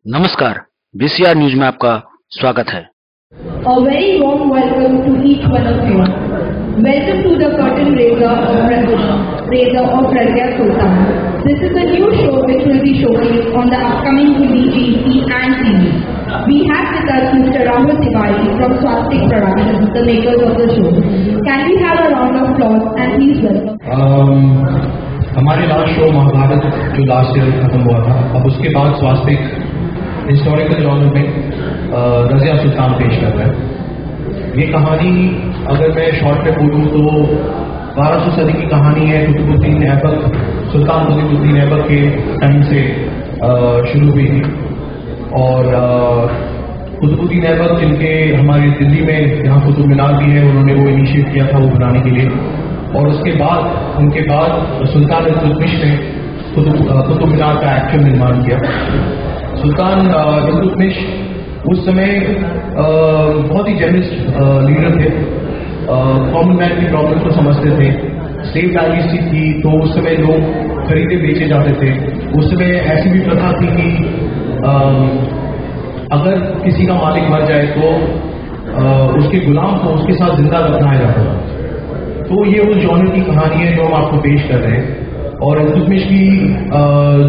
नमस्कार, VCR news में आपका स्वागत है। A very warm welcome to each one of you. Welcome to the curtain raiser of Razia Sultan. This is a new show which will be showcased on the upcoming Hindi GEC and TV. We have with us Mr. Rahul Tiwari from Swastik Productions, the makers of the show. Can we have a round of applause and please welcome? हमारे last show Mahabharat जो last year खत्म हुआ था, अब उसके बाद स्वास्तिक historical genre में रज़िया सुल्तान पेश कर रहा है। ये कहानी अगर मैं शॉर्ट में बोलूँ तो 1200 सदी की कहानी है। कुतुबुद्दीन ऐबक, सुल्तान कुतुबुद्दीन ऐबक के टाइम से शुरू हुई थी और कुतुबुद्दीन ऐबक जिनके हमारे दिल्ली में यहाँ कुतुब मीनार भी है, उन्होंने वो इनिशिएट किया था वो बनाने के लिए। और उसके बाद उनके बाद सुल्तान इल्तुतमिश ने कुतुब मीनार का एक्चुअल निर्माण किया। सुल्तान इल्तुतमिश उस समय बहुत ही जेनरस लीडर थे, कॉमन मैन की प्रॉब्लम को समझते थे। स्लेव वैल्यूज थी तो उस समय लोग खरीदे बेचे जाते थे। उस समय ऐसी भी प्रथा थी कि अगर किसी का मालिक मर जाए तो उसके गुलाम को उसके साथ जिंदा दफनाया जाता था। तो ये उस जॉनर की कहानी है जो हम आपको पेश कर रहे हैं। और इल्तुतमिश की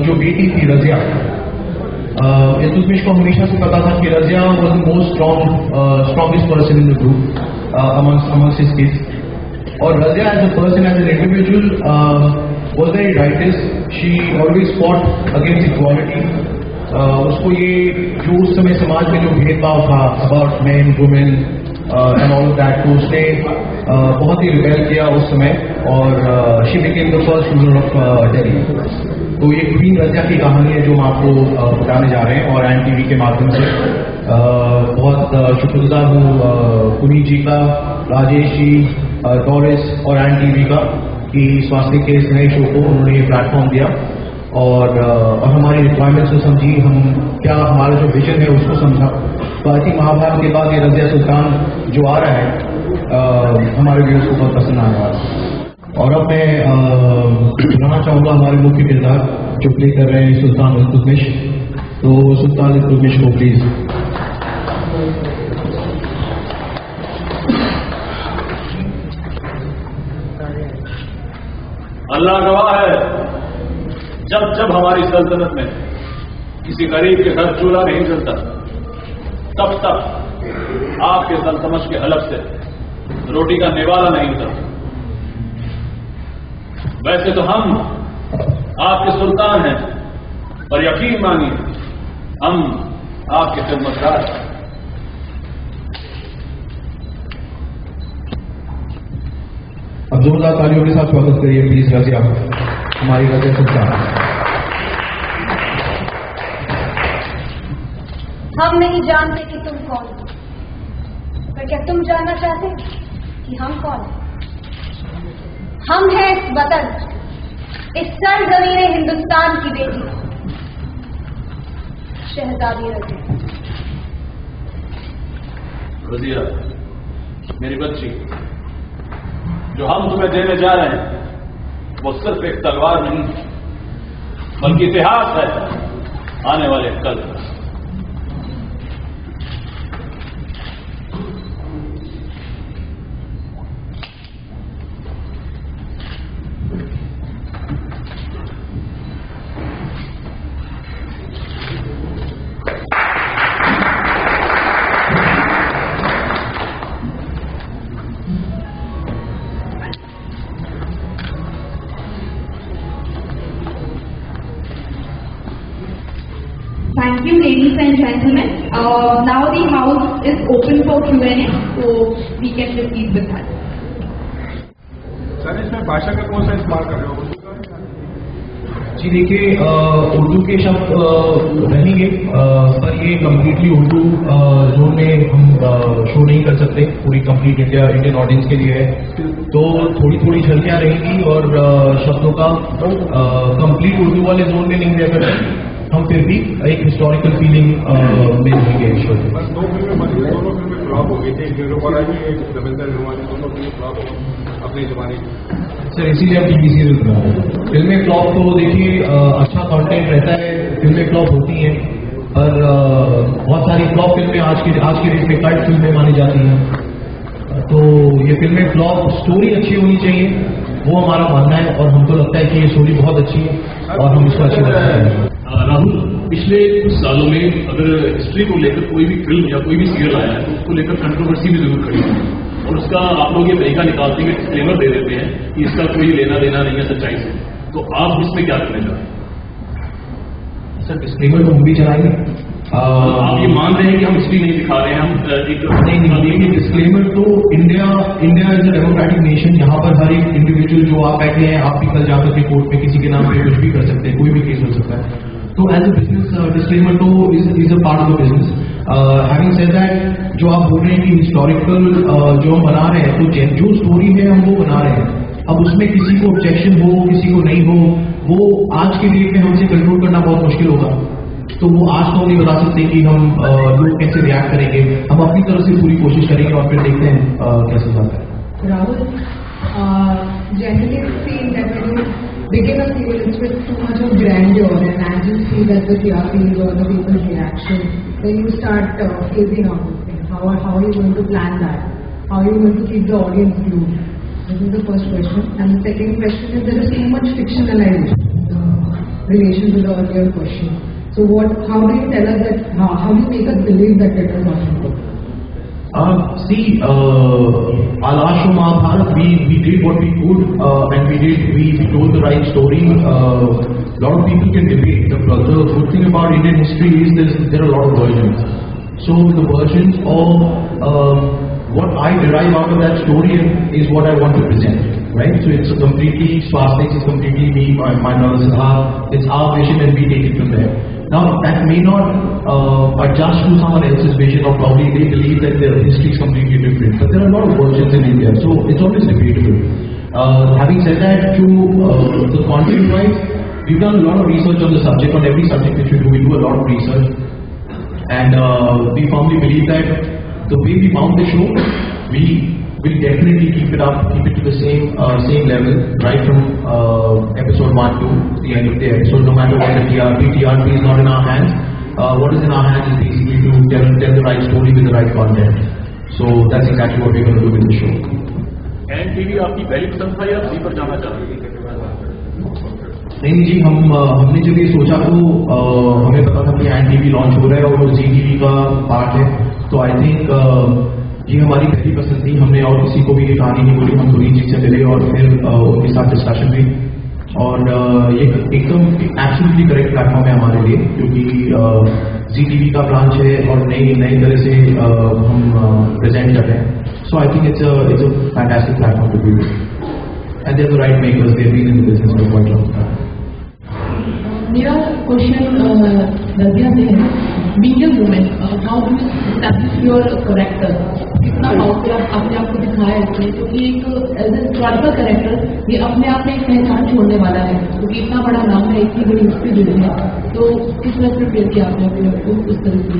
जो बेटी थी रज़िया, इल्तुतमिश को हमेशा से पता था कि Razia was the most strongest person in the group amongst his kids. और Razia as a person, as an individual was very righteous. She always fought against equality. उसको ये जो उस समय समाज में जो भेदभाव था about man women and all of that, तो उसने बहुत ही रिबेल किया उस समय और she became the first ruler of Delhi. तो ये क्वीन रज़िया की कहानी है जो हम आपको बताने जा रहे हैं और NTV के माध्यम से बहुत शुक्रगुजार हूँ पुनीत जी का, राजेश जी, डोरिस और NTV का कि स्वास्तिक के इस नए शो को उन्होंने ये प्लेटफॉर्म दिया और हमारी रिक्वायरमेंट्स को समझी, हम क्या हमारा जो विजन है उसको समझा। तो आई थिंक महाभारत के बाद ये रज़िया सुल्तान जो आ रहा है हमारे व्यूअर्स को बहुत पसंद आने वाला है। और अब मैं बुलाना चाहूँगा हमारे मुख्य किरदार जो प्ले कर रहे हैं सुल्तान इल्तुतमिश। तो सुल्तान इल्तुतमिश को प्लीज। अल्लाह गवाह है, जब जब हमारी सल्तनत में किसी गरीब के घर चूल्हा नहीं जलता तब तक आपके सल्तनत के हलफ से रोटी का निवाला नहीं उतरता। वैसे तो हम आपके सुल्तान हैं, पर यकीन मानिए हम आपके खिदमतगार हैं। अब जोरदार तालियों के साथ स्वागत करिए प्लीज रज़िया, हमारी रज़िया सुल्तान। हम नहीं जानते कि तुम कौन हो, पर क्या तुम जानना चाहते कि हम कौन हैं? हम हैं इस वतन, इस सरजमीने हिंदुस्तान की बेटी, शहजादी रज़िया। रज़िया मेरी बच्ची, जो हम तुम्हें देने जा रहे हैं वो सिर्फ एक तलवार नहीं बल्कि इतिहास है आने वाले कल। Thank you, ladies and gentlemen. Now the house is open for Q&A, so we can proceed with that. Sir, इसमें भाषा का कौन सा इस्तेमाल कर रहे हो? जी देखिए, उर्दू के शब्द रहेंगे पर ये कम्प्लीटली उर्दू जोन में हम शो नहीं कर सकते। पूरी कंप्लीट इंडियन ऑडियंस के लिए है, तो थोड़ी थोड़ी झलकियाँ रहेंगी और शब्दों का कंप्लीट उर्दू वाले जोन में नहीं रहकर हम फिर भी एक हिस्टोरिकल फीलिंग में रहेंगे इस शो में। दो फिल्में बनी, दोनों फिल्में फ्लॉप हो गई थी, एक गिरफ्तार की, एक रविंद्र रुमानी, दोनों फिल्में फ्लॉप हो गई अपने जमाने की। सर इसीलिए हम टीवी सीरियल बना रहे हैं। फिल्में फ्लॉप तो देखिए अच्छा कंटेंट रहता है, फिल्में फ्लॉप होती हैं पर बहुत सारी फ्लॉप फिल्में आज की डेट में कल्ट फिल्में मानी जाती हैं। तो ये फिल्में फ्लॉप, स्टोरी अच्छी होनी चाहिए, वो हमारा मानना है और हमको लगता है कि ये स्टोरी बहुत अच्छी है और हम इसको अच्छी लगता है। राहुल, पिछले कुछ सालों में अगर हिस्ट्री को लेकर कोई भी फिल्म या कोई भी सीरियल आया है तो उसको लेकर कंट्रोवर्सी भी जरूर खड़ी है और उसका आप लोग ये तरीका निकालते हैं, डिस्क्लेमर दे देते हैं कि इसका कोई लेना देना नहीं है सच्चाई से। तो आप इसमें क्या करना चाहते हैं? सर डिस्क्लेमर तो हम भी चलाएंगे। आप ये मान रहे हैं कि हम हिस्ट्री नहीं दिखा रहे हैं, हम नहीं, डिस्क्लेमर तो India is a democratic nation. यहाँ पर हर एक इंडिविजुअल जो आप बैठे हैं, आप भी कल जाकर के कोर्ट में किसी के नाम पे कुछ भी कर सकते हैं, कोई भी केस हो सकता है। तो एज अ बिजनेस डिस्क्लेमर तो is a part of the business. Having said that, जो आप बोल रहे हैं कि हिस्टोरिकल जो हम बना रहे हैं, तो जो स्टोरी है हम वो बना रहे हैं। अब उसमें किसी को ऑब्जेक्शन हो, किसी को नहीं हो, वो आज के डेट में हमसे कंट्रोल करना बहुत मुश्किल होगा। तो वो आज तो नहीं बता सकते कि हम लोग कैसे रिएक्ट करेंगे। हम अपनी तरफ से पूरी कोशिश करेंगे और फिर देखते हैं कैसे जाता है। Rahul, generally it's seen that when you begin a serial, it's with too much of grandeur and as you see that the TRPs or the people's reaction, then you start phasing out these things. How are you going to plan that? How are you going to keep the audience glued? This is the first question. And the second question is, there is too much fictionalization in relation to the earlier question. So how do you tell us that, how do you make us believe that it is authentic? See, our last show Mahabharat, we did what we could and we told the right story. Lot of people can debate. The good thing about Indian history is there are a lot of versions. So the versions of what I derive out of that story is what I want to present. Right? So it's a completely Swastik, it's completely me, my brother Saha, it's our vision and we take it from there. Now that may not adjust to someone else's vision, or probably they believe that their history is completely different. But there are a lot of versions in India, so it's always debatable. Having said that, to the content wise, we've done a lot of research on the subject. On every subject that we do a lot of research, and we firmly believe that the way we found the show, we will definitely keep it up, keep it to the same level, right from episode 1 to the end of the episode, no matter what the TRP is not in our hands. What is in our hands is basically to tell the right story with the right content. So that's exactly what we're going to do with the show. NTV आपकी पहली पसंद था या जी पर जाना चाहते हैं? नहीं जी, हमने जब ये सोचा तो हमें पता था कि NTV लॉन्च हो रहा है और वो ZTV का पार्ट है, तो आई थिंक ये हमारी पहली पसंद थी। हमने और किसी को भी ये कहानी नहीं बोली, हम गुरीन जी से मिले और फिर उनके साथ डिस्कशन हुई और ये एकदम एब्सोल्युटली करेक्ट प्लेटफॉर्म है हमारे लिए, क्योंकि ZTV का ब्रांच है और नई तरह से हम प्रेजेंट कर रहे हैं। So I think it's a fantastic platform to be and they are the right makers, they have been in the business for quite long time. मेरा क्वेश्चन रजिया से है, being a woman, how do you establish your character? कितना powerful आप अपने आप को दिखाया है इसमें, क्योंकि एक एज ए हिस्टोरिकल कैरेक्टर ये अपने आप में एक पहचान छोड़ने वाला है, क्योंकि इतना बड़ा नाम है, इतनी बड़ी हिस्ट्री जुड़ी है, तो किस तरह से प्रिपेयर किया आपने अपने आप को उस तरह से?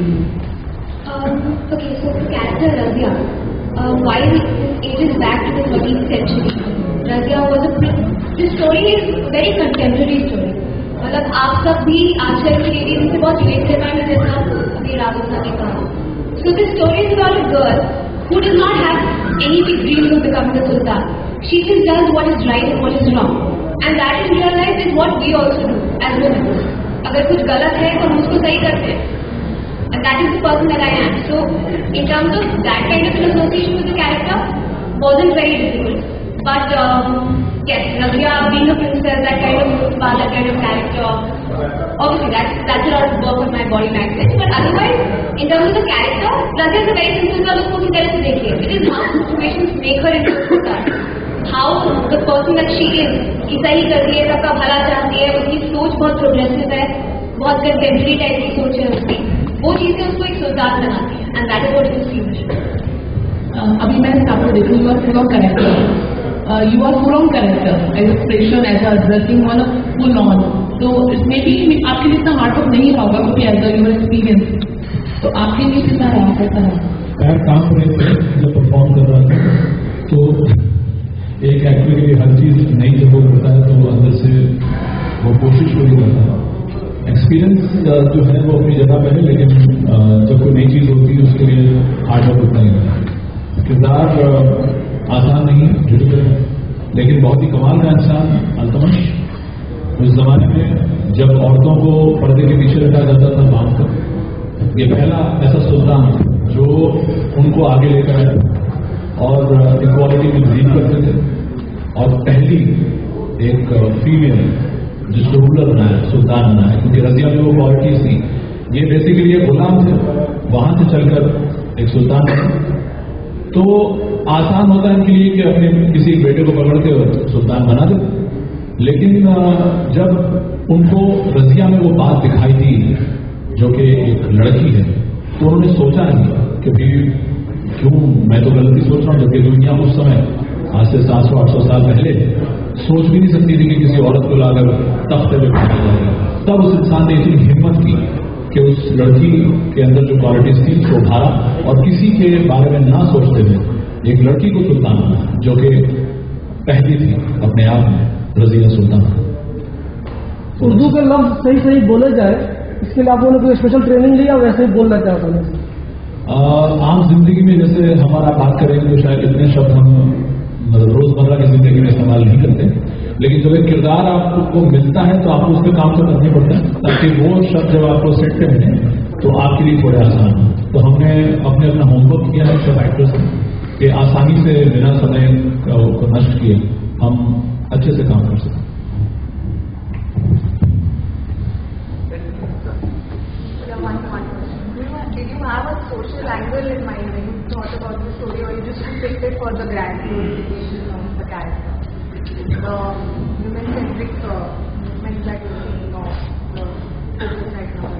Okay, so the character Razia, while it ages back to the 13th century, Razia was this story is very contemporary story. मतलब आप सब भी आजकल की लेडीज से बहुत रिलेट कर पाएंगे, जैसा अभी राघव ने कहा। So this story is about a girl who does not have any big dreams of becoming a sultan. She just does what is right and what is wrong, and that in real life is what we also do as women. अगर कुछ गलत है तो हम उसको सही करते हैं, and that is the person that I am. So in terms of that kind of an association with the character wasn't very difficult. But yes, Razia being a princess, that kind of father kind of character, obviously that's a lot of work on my body language. But otherwise, in terms of the character, Razia is a very simple girl. उसको किस तरह से देखिए, it is how situations make her into a sultan. How the person that she is, कि सही करती है, सबका भला चाहती है, उसकी सोच बहुत प्रोग्रेसिव है, बहुत कंटेम्पररी टाइप की सोच है उसकी, वो चीजें उसको एक सुल्तान बनाती है, and that is what you see in the show. अभी मैंने आपको देखा, you are full of character. You are full on character, as expression, as a dressing one, full on. So इसमें भी आपके लिए इतना हार्ड वर्क नहीं होगा, क्योंकि एज अ यूर एक्सपीरियंस, तो आपके लिए कितना रहा, कैसा रहा? यार काम कर रहे थे, जब परफॉर्म कर रहा था तो एक एक्टर के लिए हर चीज नई जब वो करता है तो वो अंदर से वो कोशिश पूरी करता है, एक्सपीरियंस जो है वो अपनी जगह पे है, लेकिन जब कोई नई चीज़ होती है उसके लिए हार्ड वर्क उतना ही है। किरदार आसान नहीं है, डिफिकल्ट है, लेकिन बहुत ही कमाल का इंसान अल्तमश। उस जमाने में जब औरतों को पर्दे के पीछे रखा जाता था बांध कर, ये पहला ऐसा सुल्तान जो उनको आगे लेकर आया और इक्वालिटी में बिलीव करते थे, और पहली एक फीमेल जिसको रूलर बनाया, सुल्तान बनाया, क्योंकि रजिया में वो क्वालिटीज थी। ये बेसिकली ये गुलाम थे, वहां से चलकर एक सुल्तान बने। तो आसान होता है इनके लिए कि अपने किसी बेटे को पकड़ के सुल्तान बना दे, लेकिन जब उनको रजिया में वो बात दिखाई दी जो कि एक लड़की है, तो उन्होंने सोचा नहीं कि भी क्यों मैं तो गलती सोच रहा हूं, जबकि दुनिया उस समय आज से 700-800 साल पहले सोच भी नहीं सकती थी कि किसी औरत को लाकर तख्ते पे बैठा जाएगा। तब उस इंसान ने इतनी हिम्मत की कि उस लड़की के अंदर जो क्वालिटीज थी उसको उठारा और किसी के बारे में ना सोचते हुए एक लड़की को सुल्तान बना, जो कि पहली थी अपने आप में रजिया सुल्तान। उर्दू के लफ्ज सही सही बोले जाए, इसके लिए आप लोगों ने कोई स्पेशल ट्रेनिंग लिया, वैसे ही बोलना चाहता हूँ। आम जिंदगी में जैसे हमारा बात करेंगे तो शायद इतने शब्द हम मतलब रोजमर्रा की जिंदगी में इस्तेमाल नहीं करते, लेकिन जब एक किरदार आपको मिलता है तो आपको उस पर काम तो करना पड़ता है, ताकि वो शब्द जब आपको सेट पे मिले तो आपके लिए थोड़े आसान हो। तो हमने अपना होमवर्क किया है सब एक्टर्स ने कि आसानी से बिना समय को नष्ट किए हम अच्छे से काम कर सकें। Did you have a social angle in mind when you thought about the story, or you just picked it for the grand glorification of the character? The women-centric movement that you're seeing of the focus right now.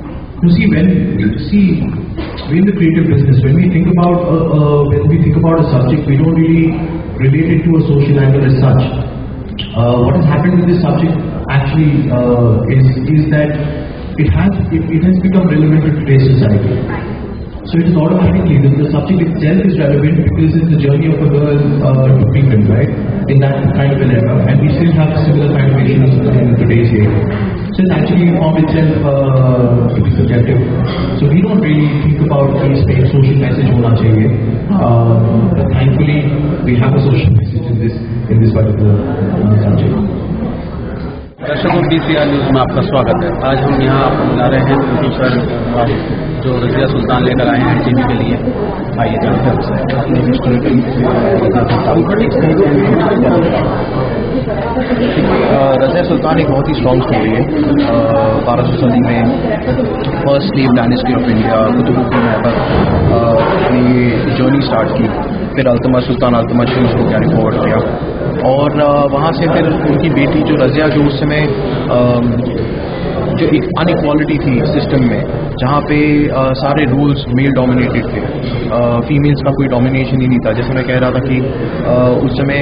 You see, we're in the creative business. When we think about a subject, we don't really relate it to a social angle as such. What has happened with this subject actually is that it has become relevant to today's society. So it is automatically, the subject itself is relevant because it's the journey of a girl to freedom, right? In that kind of an era, and we still have similar kind of issues in today's age. So it's actually formed itself to be subjective. So we don't really think about these things, social message hona chahiye. But thankfully, we have a social message in this particular subject. दर्शकों, BCR news में आपका स्वागत है। आज हम यहाँ बुला रहे हैं प्रोड्यूसर जो रजिया सुल्तान लेकर आए हैं टीवी के लिए। आइए जानते हैं आपसे। रजिया सुल्तान एक बहुत ही स्ट्रॉन्ग स्टोरी है। 12वीं सदी में first slave dynasty of India Qutubuddin Aibak अपनी जर्नी स्टार्ट की, फिर अल्तमश सुल्तान अल्तमश ने उसको कैरी फॉरवर्ड किया, और वहाँ से फिर उनकी बेटी जो रजिया, जो उस समय जो एक अनइक्वालिटी थी सिस्टम में, जहाँ पे सारे रूल्स मेल डोमिनेटेड थे, फीमेल्स का कोई डोमिनेशन ही नहीं था। जैसे मैं कह रहा था कि उस समय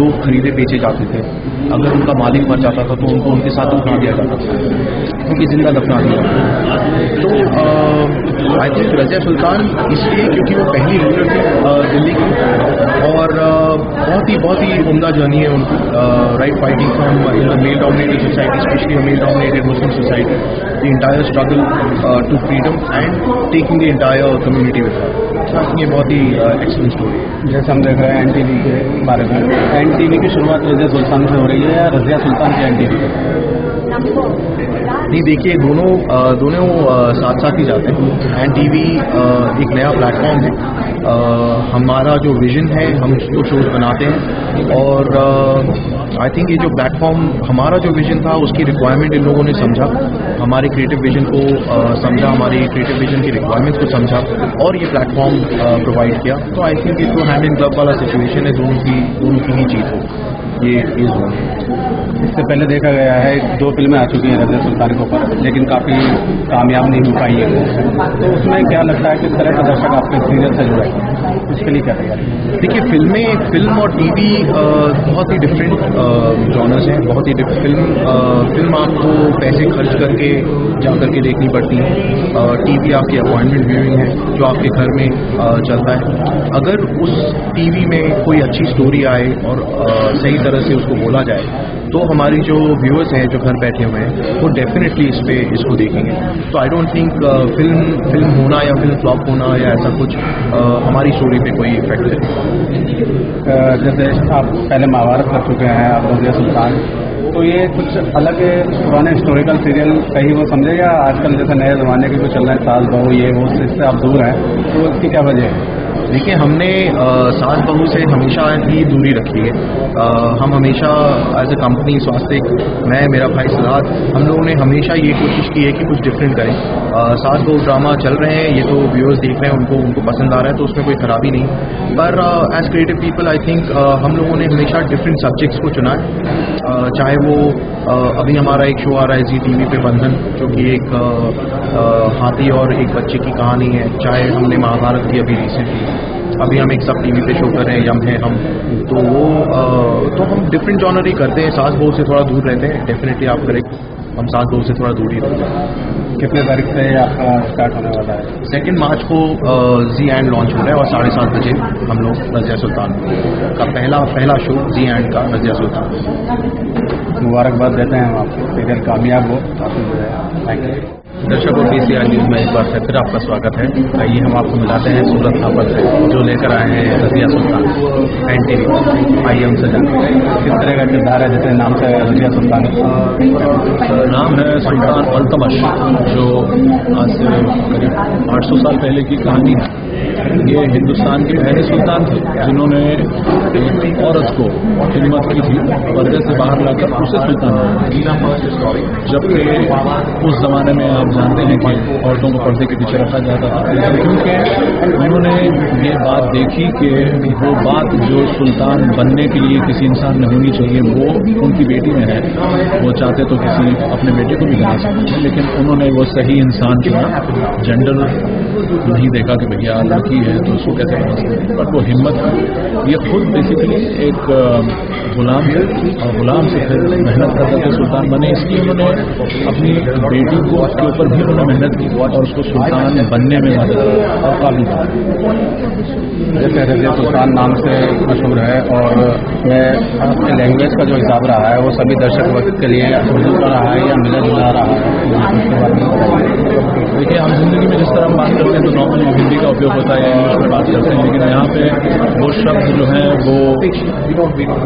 लोग खरीदे बेचे जाते थे, अगर उनका मालिक मर जाता था तो उनको उनके साथ दफना दिया जाता था, क्योंकि जिंदा दफना दिया। तो आई थिंक रजिया सुल्तान इसलिए क्योंकि वो पहली रूलर थी दिल्ली की, और बहुत ही उम्दा जर्नी है उनकी, right, fighting from in the male dominated society, specially male dominated Muslim society, the entire struggle to freedom and taking the entire community with her. ये बहुत ही एक्सीलेंट स्टोरी है। जैसे हम देख रहे हैं NTV के बारे में, NTV की शुरुआत रजिया सुल्तान से हो रही है या रजिया सुल्तान की NTV? नहीं, देखिए दोनों साथ साथ ही जाते हैं। NTV एक नया प्लेटफॉर्म है, हमारा जो विजन है हम उसको शोज बनाते हैं, और आई थिंक ये जो प्लेटफॉर्म, हमारा जो विजन था उसकी रिक्वायरमेंट इन लोगों ने समझा, हमारे क्रिएटिव विजन को समझा, हमारी क्रिएटिव विजन की रिक्वायरमेंट्स को समझा और ये प्लेटफॉर्म प्रोवाइड किया। तो आई थिंक ये तो हैंड इन ग्लव वाला सिचुएशन है, दोनों की ही जीत हो ये जोन। इससे पहले देखा गया है 2 फिल्में आ चुकी हैं रजिया सुल्तान के ऊपर, लेकिन काफ़ी कामयाब नहीं हो पाई है। तो उसमें क्या लगता है किस तरह का दर्शक आपके सीरियल से जुड़ा है, इसके लिए क्या तैयारी? देखिए, फिल्म और टीवी बहुत ही डिफरेंट जॉनर्स हैं, बहुत ही फिल्म आपको पैसे खर्च करके जा करके देखनी पड़ती है, टीवी आपकी अपॉइंटमेंट व्यूइंग है जो आपके घर में चलता है। अगर उस टीवी में कोई अच्छी स्टोरी आए और सही तरह से उसको बोला जाए तो हमारी जो व्यूअर्स हैं जो घर बैठे हुए हैं वो डेफिनेटली इसको देखेंगे। तो आई डोंट थिंक फिल्म होना या फिल्म फ्लॉप होना या ऐसा कुछ हमारी स्टोरी पे कोई इफेक्ट है। जैसे आप पहले महाभारत कर चुके हैं, आप रज़िया सुल्तान, तो ये कुछ अलग पुराने हिस्टोरिकल सीरियल कहीं वो समझे या आजकल जैसे नए ज़माने के कुछ चल रहे हैं सास बहू ये वो, इससे आप दूर हैं, तो इसकी क्या वजह है? देखिए, हमने सास बहू से हमेशा ही दूरी रखी है। हम हमेशा एज ए कंपनी स्वास्तिक, मैं, मेरा भाई सिद्धार्थ, हम लोगों ने हमेशा ये कोशिश की है कि कुछ डिफरेंट करें। सास बहू ड्रामा चल रहे हैं, ये तो व्यूअर्स देख रहे हैं, उनको पसंद आ रहा है, तो उसमें कोई खराबी नहीं। पर as creative people I think हम लोगों ने हमेशा डिफरेंट सब्जेक्ट्स को चुना है। चाहे वो अभी हमारा एक शो आ रहा है जी टीवी पे, बंधन, जो कि एक हाथी और एक बच्चे की कहानी है, चाहे हमने महाभारत की अभी रिसेंटली, अभी हम एक सब टीवी पे शो कर रहे हैं, यम है हम, तो वो तो हम डिफरेंट जॉनर ही करते हैं। सास बहू से थोड़ा दूर रहते हैं, डेफिनेटली आप करेक्ट, हम सास बहू से थोड़ा दूर ही रहते हैं। कितने तारीख से आपका स्टार्ट होने वाला है? 2 मार्च को जी एंड लॉन्च हो रहा है और 7:30 बजे हम लोग रज़िया सुल्तान का पहला शो जी एंड का रज़िया सुल्तान। मुबारकबाद देते हैं हम आपको, सीरियल कामयाब हो। Thank you. दर्शकों, पीसीआर न्यूज में एक बार फिर आपका स्वागत है। आइए हम आपको मिलाते हैं सूरत थापर से, जो लेकर आए हैं रज़िया सुल्तान NTV। आइए हमसे जानते हैं किस तरह का किरदार है, जैसे नाम से रज़िया सुल्तान? नाम है सुल्तान अल्तमश, जो आज से करीब 800 साल पहले की कहानी है। ये हिंदुस्तान के पहले सुल्तान थे जिन्होंने एक औरत को खिदमत की थी, पर्दे से बाहर लाकर उसे सुल्तान बनाया। जबकि उस जमाने में आप जानते हैं कि औरतों को पर्दे के पीछे रखा जाता था, क्योंकि उन्होंने ये बात देखी कि वो बात जो सुल्तान बनने के लिए किसी इंसान में होनी चाहिए वो उनकी बेटी में है। वो चाहते तो किसी अपने बेटे को भी बना सकते हैं, लेकिन उन्होंने वो सही इंसान चुना, जेंडर नहीं देखा कि भैया लड़की है तो उसको कैसे बना सकते हैं। बट वो हिम्मत, ये खुद बेसिकली एक गुलाम थे और गुलाम से फिर मेहनत करते सुल्तान बने। इसलिए उन्होंने अपनी बेटी को उसके ऊपर भी उन्होंने मेहनत की और उसको सुल्तान बनने में मदद की और काबिल बना। जैसे रज़िया सुल्तान नाम से मशहूर है और उसमें लैंग्वेज का जो हिसाब रहा है वो सभी दर्शक वर्ग के लिए उर्दू का रहा है या मिला जुला रहा है? देखिए, हम जिंदगी में जिस तरह हम बात करते हैं तो नॉर्मली हिंदी का उपयोग होता है या इंग्लिश में बात करते हैं, लेकिन यहाँ पे वो शब्द जो हैं वो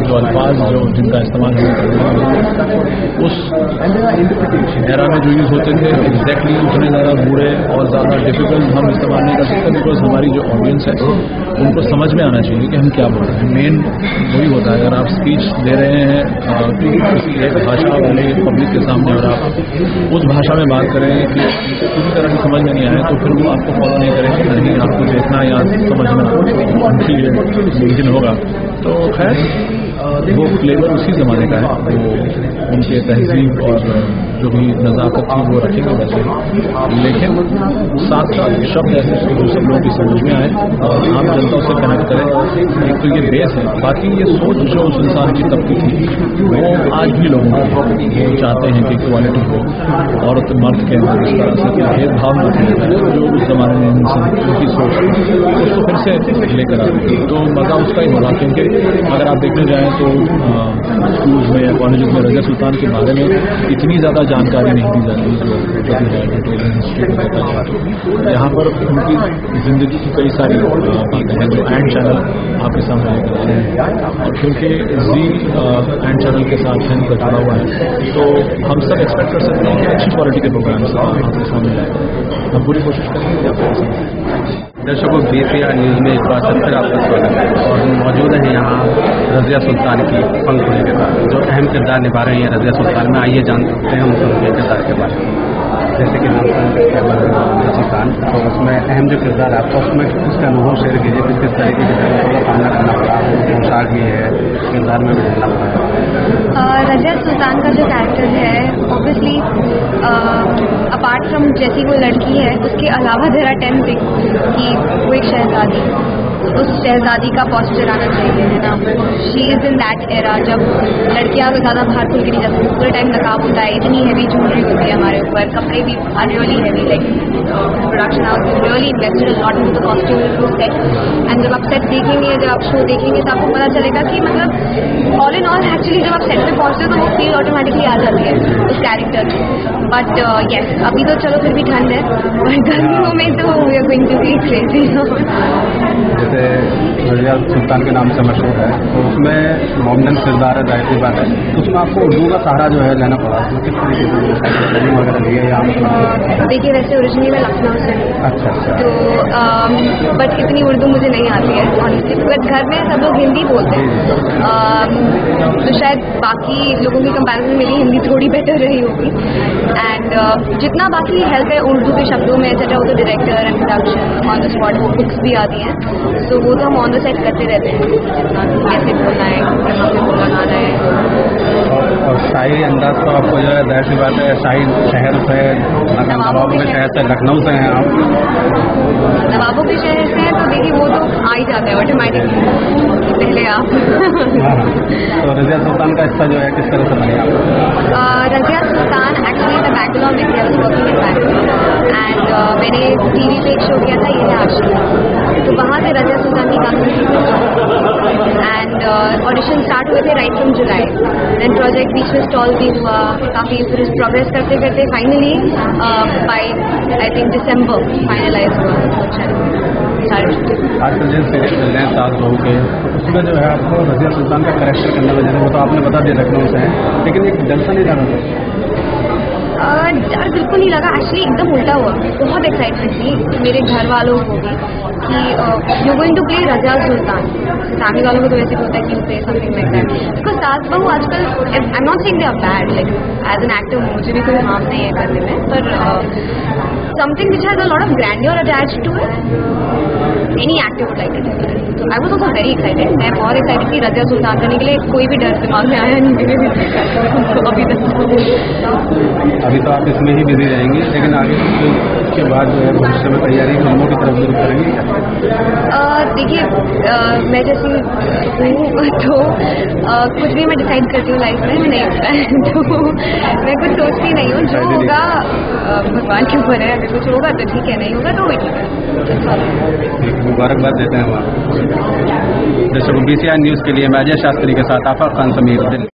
जो अल्फाज जो जिनका इस्तेमाल उस एरा में जो यूज़ होते थे एग्जैक्टली उतने ज़्यादा बुरे और ज़्यादा डिफिकल्ट हम इस्तेमाल नहीं कर सकते, बिकॉज हमारी जो ऑडियंस है उनको समझ में आना चाहिए कि हम क्या बोल रहे हैं। मेन वही होता है, अगर आप स्पीच दे रहे हैं किसी एक भाषा वाले पब्लिक के सामने और आप उस भाषा में बात करें कि पूरी तरह से समझ में नहीं आए तो फिर वो आपको फॉलो नहीं करेंगे, नहीं आपको देखना या समझना मुमकिन होगा। तो खैर वो फ्लेवर उसी ज़माने का है, वो उनके तहजीब और जो भी नज़ाकत थी वो रखेंगे वैसे, लेकिन साथ साथ शब्द ऐसे जो सब लोगों की समझ में आए और आम जनता उससे कनेक्ट करें। एक तो ये बेस है, बाकी ये सोच जो उस इंसान की तब की थी वो आज भी लोगों की वो चाहते हैं कि इक्वालिटी हो, औरत मर्द के अंदर इस तरह से भेदभाव न किया जाए, जो उस जमाने में उनकी सोच उसको फिर से लेकर आ रही है। तो मज़ा उसका ही होगा, क्योंकि अगर आप देखने जाएँ तो स्कूल्स में या कॉलेज में रज़िया सुल्तान के बारे में इतनी ज़्यादा जानकारी नहीं दी जाती जो यहाँ पर उनकी ज़िंदगी की कई सारी बातें हैं जो एंड चैनल आपके सामने लेकर आए हैं। और क्योंकि जी एंड चैनल के साथ है उनका जुड़ा हुआ है तो हम सब एक्सपेक्ट कर सकते हैं कि अच्छी क्वालिटी के प्रोग्राम्स आपके सामने आए। हम पूरी कोशिश करेंगे आपको। दर्शकों, पीसीआर न्यूज में एक बार फिर आपका स्वागत है और हम मौजूद हैं यहाँ रज़िया सुल्तान की पंखुड़ी के साथ, जो अहम किरदार निभा रही हैं रज़िया सुल्तान में। आइए जान सकते हैं उनके किरदार के बारे में। जैसे कि नाम सुल्तान, तो उसमें अहम जो किरदार है आपका, उसमें उसका अनुभव शेयर कीजिए कि किस तरीके का सामना करना पड़ा, पोशाक भी है, किरदार में भी ढलना पड़ा। रज़िया सुल्तान का जो कैरेक्टर है ऑब्वियसली अपार्ट फ्रॉम जैसी वो लड़की है उसके अलावा देयर आर 10 थिंग्स कि वो एक शहजादी, उस शहजादी का पोस्चर आना चाहिए, है ना। She is in that era जब लड़कियां ज़्यादा बाहर खुल के नहीं जाती, पूरे टाइम नकाब होता है, इतनी हैवी ज्वेलरी होती है हमारे ऊपर, कपड़े भी are really heavy, like production house really invested a lot into the costume set. And जब आप सेट देखेंगे, जब आप शो देखेंगे तो आपको पता चलेगा कि मतलब ऑल इन ऑल एक्चुअली जब आप सेट पे पहुंचते हो तो वो फील ऑटोमेटिकली आ जाती है उस कैरेक्टर में। बट यस, अभी तो चलो फिर भी ठंड है, और गर्मियों में तो we are going to be crazy. जैसे रज़िया सुल्तान के नाम से मशहूर है, तो उसमें मोमडन किरदार है, जाहिर सी बात है, तो उसमें आपको उर्दू का सहारा जो है लेना पड़ा, तो किस तरीके से ट्रेनिंग वगैरह ली है या देखिए, वैसे ओरिजिनली मैं लखनऊ से हूँ, अच्छा तो बट इतनी उर्दू मुझे नहीं आती है ऑनेस्टली, बट घर में सब लोग हिंदी बोलते हैं, तो शायद बाकी लोगों की कंपैरिजन मेरी हिंदी थोड़ी बेटर रही होगी। एंड जितना बाकी हेल्प है उर्दू के शब्दों में एक्सेट्रा, वो तो director and production on the spot, वो बुक्स भी आती हैं, तो वो तो हम ऑन द सेट करते रहते हैं, कैसे बोलना है, कहाँ पे बोलना आ रहा है। और शाही अंदाज तो आपको जो है जाहिर सी बात है, शाही शहर से, नवाबों के शहर से, लखनऊ से हैं आप, नवाबों के शहर से हैं, तो देखिए वो तो आ ही जाता है ऑटोमेटिकली, पहले आप। तो रज़िया सुल्तान का हिस्सा जो है किस तरह से बने आप? रज़िया सुल्तान एक्चुअली मैं बैंगलोर में थी, I was working in Bangalore, and मैंने टीवी पे एक शो किया था, ये है आशिक, तो वहाँ से रज़िया सुल्तान की कास्टिंग, एंड ऑडिशन स्टार्ट हुए थे right from July, then project बीच में स्टॉल भी हुआ काफ़ी, फिर प्रोग्रेस करते करते finally by I think December finalize हुआ। आजकल जिन सीरियल चल रहे हैं सास बहू के, तो उसमें जो है आपको रज़िया सुल्तान का कैरेक्टर करने में, जैसे वो तो आपने बता दिया लखनऊ से है, लेकिन एक डर सा नहीं लगा डर बिल्कुल नहीं लगा, एक्चुअली एकदम उल्टा हुआ, बहुत एक्साइटमेंट थी मेरे घर वालों को भी कि you going to play Razia Sultan. Family वालों को तो वैसे होता है कि play something like that, because सास बहू आजकल, I am not saying they are bad, like as an actor मुझे भी कोई हार्म नहीं है करने में, पर something which has a lot of grandeur attached to it, any actor would like it. तो I was also very excited, मैं बहुत एक्साइटेड थी रज़िया सुल्तान करने के लिए, कोई भी डर दिमाग में आया नहीं मेरे तो अभी तक। अभी तो आप इसमें ही बिजी रहेंगी, लेकिन आगे इसके बाद जो है भविष्य में तैयारी फिल्मों की तरफ जरूर करेंगी क्या? देखिए, मैं जैसी हूँ तो कुछ भी मैं डिसाइड करती हूँ लाइफ में नहीं होता है, तो मैं कुछ सोचती नहीं हूँ, जो होगा भगवान के ऊपर है, अगर कुछ होगा तो ठीक है, नहीं होगा तो ठीक है। मुबारकबाद देते हैं हम। जैसे BCI न्यूज़ के लिए मैं अजय शास्त्री के साथ आफाक खान समीर, दिल्ली।